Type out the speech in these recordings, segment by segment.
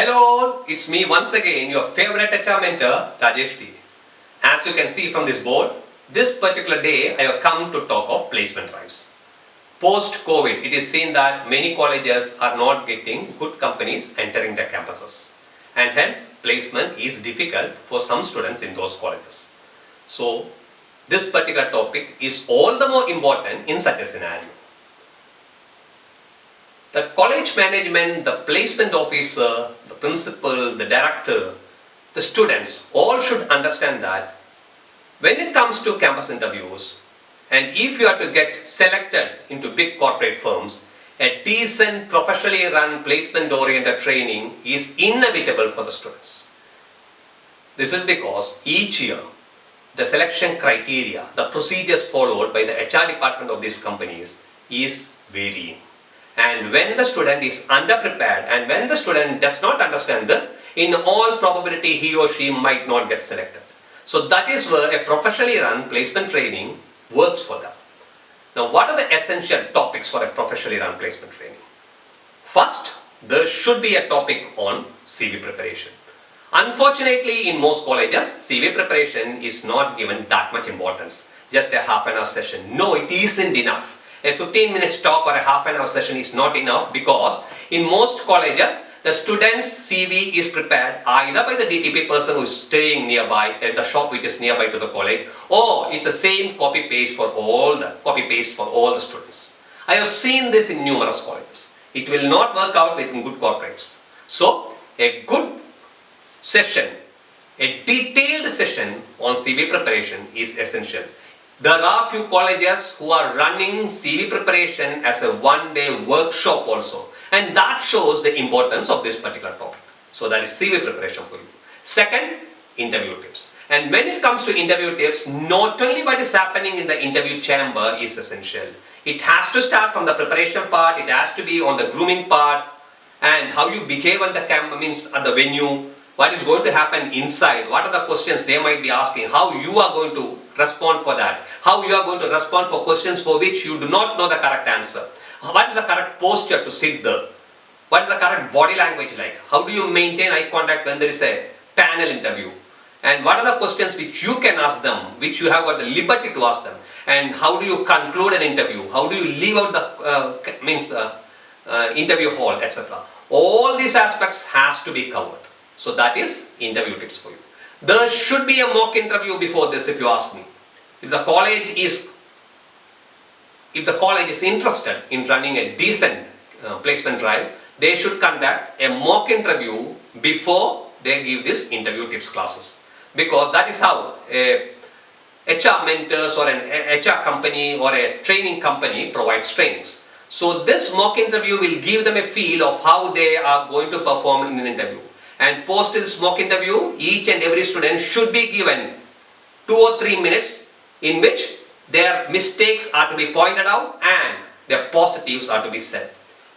Hello, it's me once again, your favorite HR mentor, Rajesh D. As you can see from this board, this particular day I have come to talk of placement drives. Post-COVID, it is seen that many colleges are not getting good companies entering their campuses. And hence, placement is difficult for some students in those colleges. So, this particular topic is all the more important in such a scenario. The college management, the placement officer, the principal, the director, the students all should understand that when it comes to campus interviews and if you are to get selected into big corporate firms, a decent professionally run placement oriented training is inevitable for the students. This is because each year the selection criteria, the procedures followed by the HR department of these companies is varying. And when the student is underprepared and when the student does not understand this, in all probability he or she might not get selected. So that is where a professionally run placement training works for them. Now what are the essential topics for a professionally run placement training? First, there should be a topic on CV preparation. Unfortunately, in most colleges, CV preparation is not given that much importance. Just a half an hour session. No, it isn't enough. A 15-minute talk or a half an hour session is not enough because in most colleges, the student's CV is prepared either by the DTP person who is staying nearby at the shop which is nearby to the college, or it's the same copy-paste for all the students. I have seen this in numerous colleges. It will not work out with good corporates. So, a good session, a detailed session on CV preparation is essential. There are few colleges who are running CV preparation as a one-day workshop also, and that shows the importance of this particular topic. So that is CV preparation for you. Second, interview tips. And when it comes to interview tips, not only what is happening in the interview chamber is essential. It has to start from the preparation part, it has to be on the grooming part, and how you behave on the at the venue, what is going to happen inside, what are the questions they might be asking, how you are going to respond for that, how you are going to respond for questions for which you do not know the correct answer, what is the correct posture to sit there, what is the correct body language like, how do you maintain eye contact when there is a panel interview, and what are the questions which you can ask them, which you have got the liberty to ask them, and how do you conclude an interview, how do you leave out the interview hall, etc. All these aspects has to be covered. So that is interview tips for you. There should be a mock interview before this if you ask me. If the college is interested in running a decent placement drive, they should conduct a mock interview before they give this interview tips classes. Because that is how a HR mentors or an HR company or a training company provides trainings. So this mock interview will give them a feel of how they are going to perform in an interview. And post this mock interview, each and every student should be given 2 or 3 minutes in which their mistakes are to be pointed out and their positives are to be said.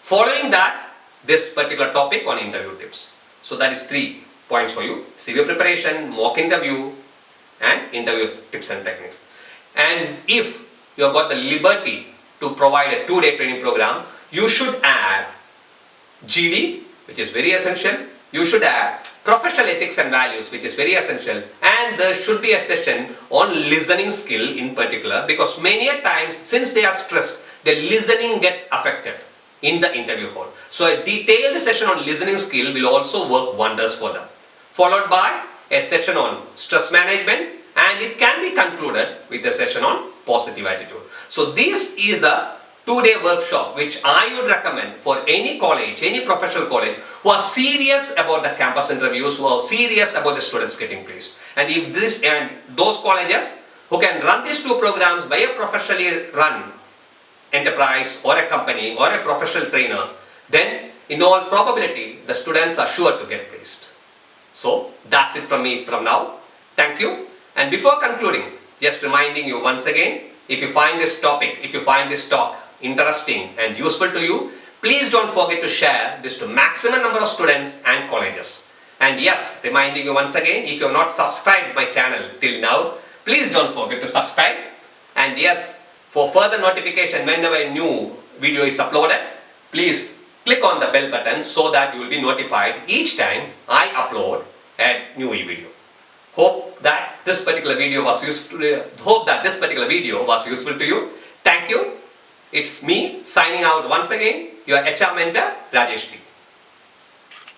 Following that, this particular topic on interview tips. So that is 3 points for you: CV preparation, mock interview, and interview tips and techniques. And if you have got the liberty to provide a 2-day training program, you should add GD, which is very essential. You should add professional ethics and values, which is very essential, and there should be a session on listening skill in particular, because many a times since they are stressed, the listening gets affected in the interview hall. So a detailed session on listening skill will also work wonders for them, followed by a session on stress management, and it can be concluded with a session on positive attitude. So this is the 2-day workshop which I would recommend for any college, any professional college who are serious about the campus interviews, who are serious about the students getting placed. And if those colleges who can run these 2 programs by a professionally run enterprise or a company or a professional trainer, then in all probability the students are sure to get placed. So that's it from me from now. Thank you. And before concluding, just reminding you once again, if you find this topic, if you find this talk interesting and useful to you, please don't forget to share this to maximum number of students and colleges. And yes, reminding you once again, if you have not subscribed my channel till now, please don't forget to subscribe. And yes, for further notification whenever a new video is uploaded, please click on the bell button so that you will be notified each time I upload a new video. Hope that this particular video was useful to you. Thank you. It's me signing out once again, your HR mentor Rajesh T.